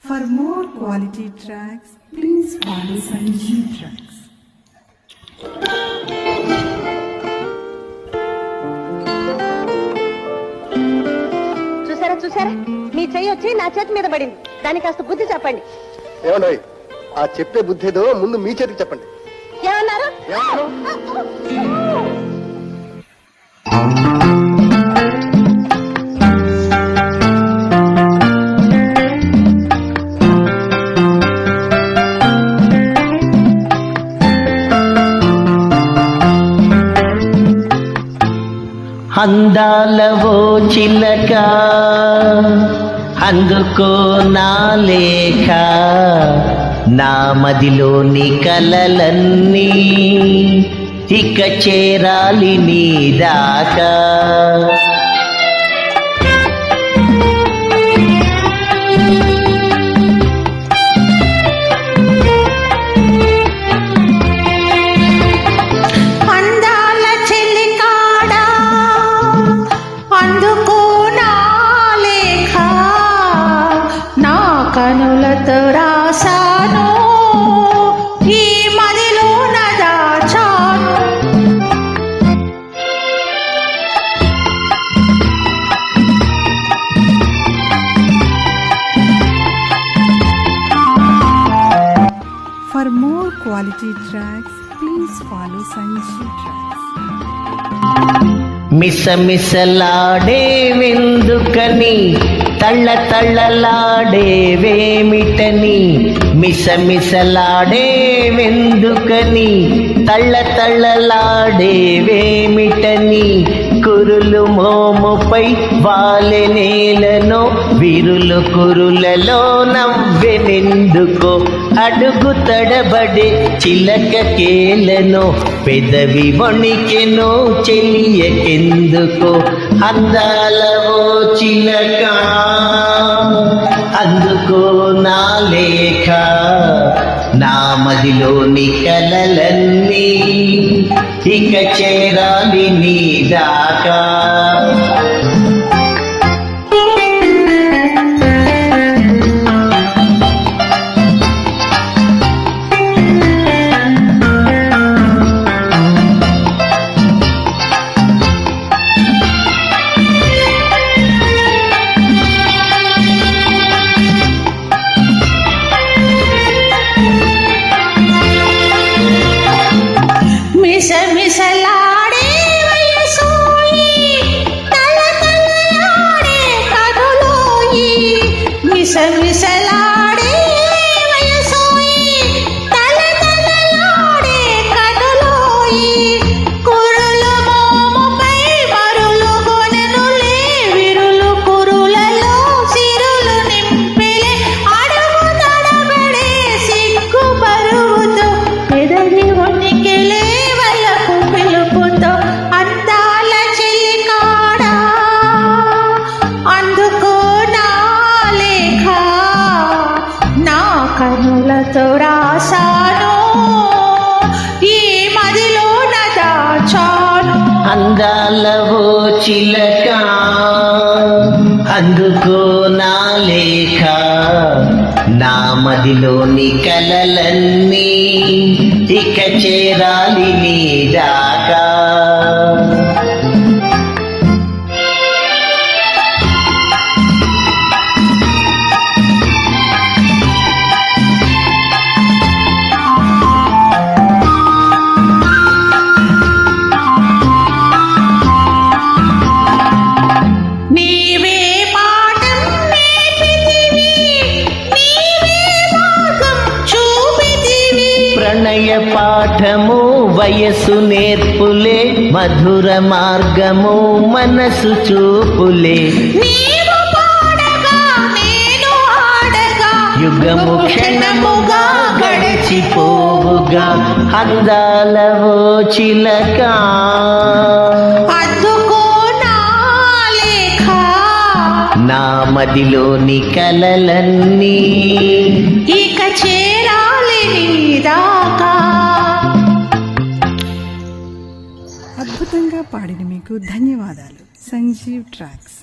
For more quality tracks, please follow Sanjeev Tracks. చూసారా మీ చెయ్యి వచ్చి నా చేతి మీద పడింది. దానికి కాస్త బుద్ధి చెప్పండి. ఏమన్నా ఆ చెప్పే బుద్ధి ఏదో ముందు మీ చేతికి చెప్పండి. ఏమన్నారు? అందాలవో చిలక అందుకో నా లేఖ, నా మదిలోని కలలన్నీ ఇక చేరాలి నీ దాకా. కనులతో రాసాను ఈ మదిలో నదాచాను. For more quality tracks, please follow Sanjeev Tracks. మిసమిసలాడే వెందుకని తళ్ళతళ్ళలాడేవేమిటని, మిసమిసలాడే వెందుకని తళ్ళతళ్ళలాడేవేమిటని, కురులు మోముపై వాలె నేలను విరులు కురులలో నవ్వెనెందుకో, అడుగు తడబడే చిలక కేలను పెదవి వణికెను చెలియకెందుకో. అందాలవో చిలక అందుకో నా లేఖ, నా మదిలోని కలలన్నీ ఇక చేరాలి నీ దాకా. మిసమిసలాడే వయసోయి తలతలలాడే కనులోయి, మిసమిసలాడే వయసోయి తలతలలాడే కనులోయి, కురులు మోముపై మరులు కొనెనులే విరులు కురులలో సిరులు నింపెలే, అడుగు తడబడే సిగ్గు బరువుతో పెదవి వణికెలే పిలుపుతో. అందాల చెలికాడా అందుకో నా లేఖ, నా కనులతో రాసాను ఈ మదిలో నదాచాను. అందాలవో చిలక అందుకో నా లేఖ, నా మదిలోని కలలన్నీ ఇక చేరాలి నీ దాకా. ప్రణయ పాఠము వయసు నేర్పులే, మధుర మార్గము మనసు చూపులే, నీవు పాడగా నేను ఆడగా యుగము క్షణముగా గడిచిపోవుగా. అందాలవో చిలక అందుకో నా లేఖ, నా మదిలోని కలలన్నీ ఇక చేరాలి నీ దాకా. అద్భుతంగా పాడిన మీకు ధన్యవాదాలు. సంజీవ్ ట్రాక్స్.